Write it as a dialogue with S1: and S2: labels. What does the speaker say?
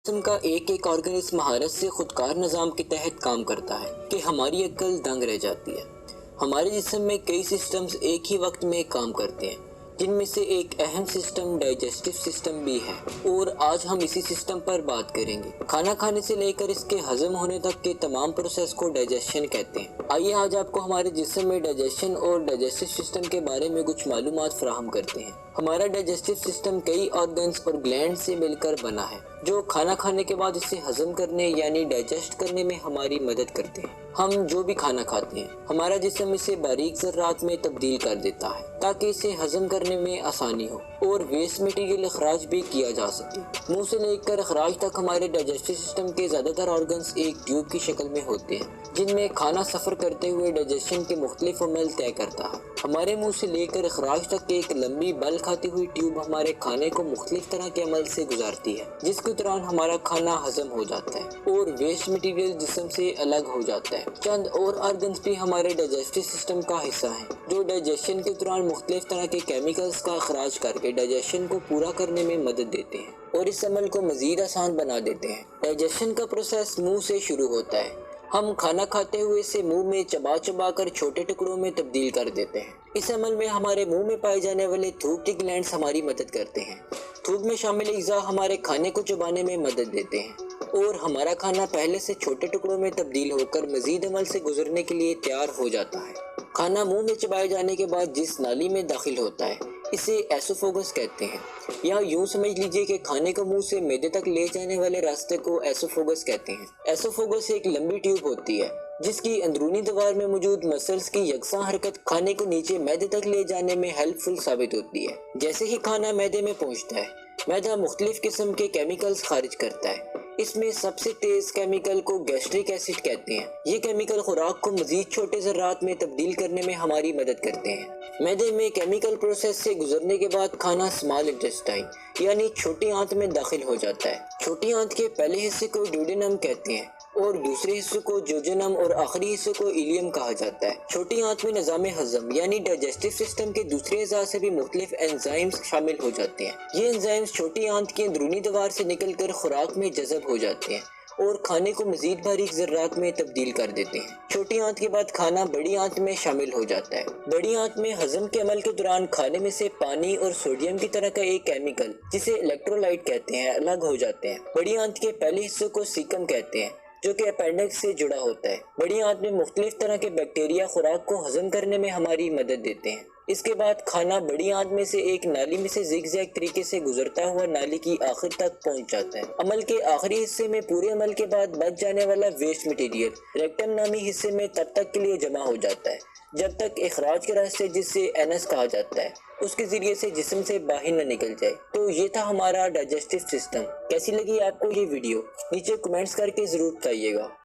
S1: جسم کا ایک ایک آرگن اس مہارت سے خودکار نظام کے تحت کام کرتا ہے کہ ہماری عقل دنگ رہ جاتی ہے۔ ہمارے جسم میں کئی سسٹمز ایک ہی وقت میں کام کرتے ہیں، جن میں سے ایک اہم سسٹم ڈائجسٹو سسٹم بھی ہے، اور آج ہم اسی سسٹم پر بات کریں گے۔ کھانا کھانے سے لے کر اس کے ہضم ہونے تک کے تمام پروسیس کو ڈائجیشن کہتے ہیں۔ آئیے آج آپ کو ہمارے جسم میں ڈائجیشن اور ڈائجسٹو سسٹم کے بارے میں کچھ معلومات فراہم کرتے ہیں۔ ہمارا ڈائجسٹو سسٹم کئی آرگنز اور گلینڈ سے مل کر بنا ہے، جو کھانا کھانے کے بعد اسے ہضم کرنے یعنی ڈائجسٹ کرنے میں ہماری مدد کرتے ہیں۔ ہم جو بھی کھانا کھاتے ہیں، ہمارا جسم اسے باریک ذرات میں تبدیل کر دیتا ہے تاکہ اسے ہضم کرنے میں آسانی ہو اور ویسٹ مٹیریل اخراج بھی کیا جا سکے۔ منہ سے لے کر اخراج تک ہمارے ڈائجسٹو سسٹم کے زیادہ تر آرگنز ایک ٹیوب کی شکل میں ہوتے ہیں، جن میں کھانا سفر کرتے ہوئے ڈائجیشن کے مختلف عمل طے کرتا ہے۔ ہمارے منہ سے لے کر اخراج تک ایک لمبی بل کھاتی ہوئی ٹیوب ہمارے کھانے کو مختلف طرح کے عمل سے گزارتی ہے، جس کے دوران ہمارا کھانا ہضم ہو جاتا ہے اور ویسٹ مٹیریل جسم سے الگ ہو جاتا ہے۔ چند اور آرگنز بھی ہمارے ڈائجسٹو سسٹم کا حصہ ہیں، جو ڈائجیشن کے دوران مختلف طرح کے کیمیکلز کا اخراج کر کے ڈائجیشن کو پورا کرنے میں مدد دیتے ہیں اور اس عمل کو مزید آسان بنا دیتے ہیں۔ ڈائجیشن کا پروسیس منہ سے شروع ہوتا ہے۔ ہم کھانا کھاتے ہوئے اسے منہ میں چبا چبا کر چھوٹے ٹکڑوں میں تبدیل کر دیتے ہیں۔ اس عمل میں ہمارے منہ میں پائے جانے والے تھوک کے گلینڈز ہماری مدد کرتے ہیں۔ تھوک میں شامل اجزاء ہمارے کھانے کو چبانے میں مدد دیتے ہیں اور ہمارا کھانا پہلے سے چھوٹے ٹکڑوں میں تبدیل ہو کر مزید عمل سے گزرنے کے لیے تیار ہو جاتا ہے۔ کھانا منہ میں چبائے جانے کے بعد جس نالی میں داخل ہوتا ہے، اسے ایسوفوگس کہتے ہیں، یا یوں سمجھ لیجئے کہ کھانے کو منہ سے معدے تک لے جانے والے راستے کو ایسوفوگس کہتے ہیں۔ ایسوفوگس ایک لمبی ٹیوب ہوتی ہے جس کی اندرونی دیوار میں موجود مسلز کی یکساں حرکت کھانے کو نیچے معدے تک لے جانے میں ہیلپ فل ثابت ہوتی ہے۔ جیسے ہی کھانا معدے میں پہنچتا ہے، معدہ مختلف قسم کے کیمیکلز خارج کرتا ہے۔ اس میں سب سے تیز کیمیکل کو گیسٹرک ایسڈ کہتے ہیں۔ یہ کیمیکل خوراک کو مزید چھوٹے ذرات میں تبدیل کرنے میں ہماری مدد کرتے ہیں۔ معدے میں کیمیکل پروسیس سے گزرنے کے بعد کھانا اسمال انٹسٹائن یعنی چھوٹی آنت میں داخل ہو جاتا ہے۔ چھوٹی آنت کے پہلے حصے کو ڈیوڈینم کہتے ہیں اور دوسرے حصے کو جوجنم اور آخری حصے کو ایلیم کہا جاتا ہے۔ چھوٹی آنت میں نظام ہضم یعنی ڈائجسٹو سسٹم کے دوسرے اعضاء سے بھی مختلف انزائمز شامل ہو جاتے ہیں۔ یہ انزائمز چھوٹی آنت کی اندرونی دیوار سے نکل کر خوراک میں جذب ہو جاتے ہیں اور کھانے کو مزید باریک ذرات میں تبدیل کر دیتے ہیں۔ چھوٹی آنت کے بعد کھانا بڑی آنت میں شامل ہو جاتا ہے۔ بڑی آنت میں ہضم کے عمل کے دوران کھانے میں سے پانی اور سوڈیم کی طرح کا ایک کیمیکل جسے الیکٹرولائٹ کہتے ہیں الگ ہو جاتے ہیں۔ بڑی آنت کے پہلے حصے کو سیکم کہتے ہیں، جو کہ اپینڈکس سے جڑا ہوتا ہے۔ بڑی آنت میں مختلف طرح کے بیکٹیریا خوراک کو ہضم کرنے میں ہماری مدد دیتے ہیں۔ اس کے بعد کھانا بڑی آنت میں سے ایک نالی میں سے زگ زیگ طریقے سے گزرتا ہوا نالی کی آخر تک پہنچ جاتا ہے۔ عمل کے آخری حصے میں پورے عمل کے بعد بچ جانے والا ویسٹ مٹیریل ریکٹم نامی حصے میں تب تک کے لیے جمع ہو جاتا ہے جب تک اخراج کے راستے جسے اینس کہا جاتا ہے اس کے ذریعے سے جسم سے باہر نہ نکل جائے۔ تو یہ تھا ہمارا ڈائجسٹو سسٹم۔ کیسی لگی آپ کو یہ ویڈیو؟ نیچے کمنٹس کر کے ضرور بتائیے گا۔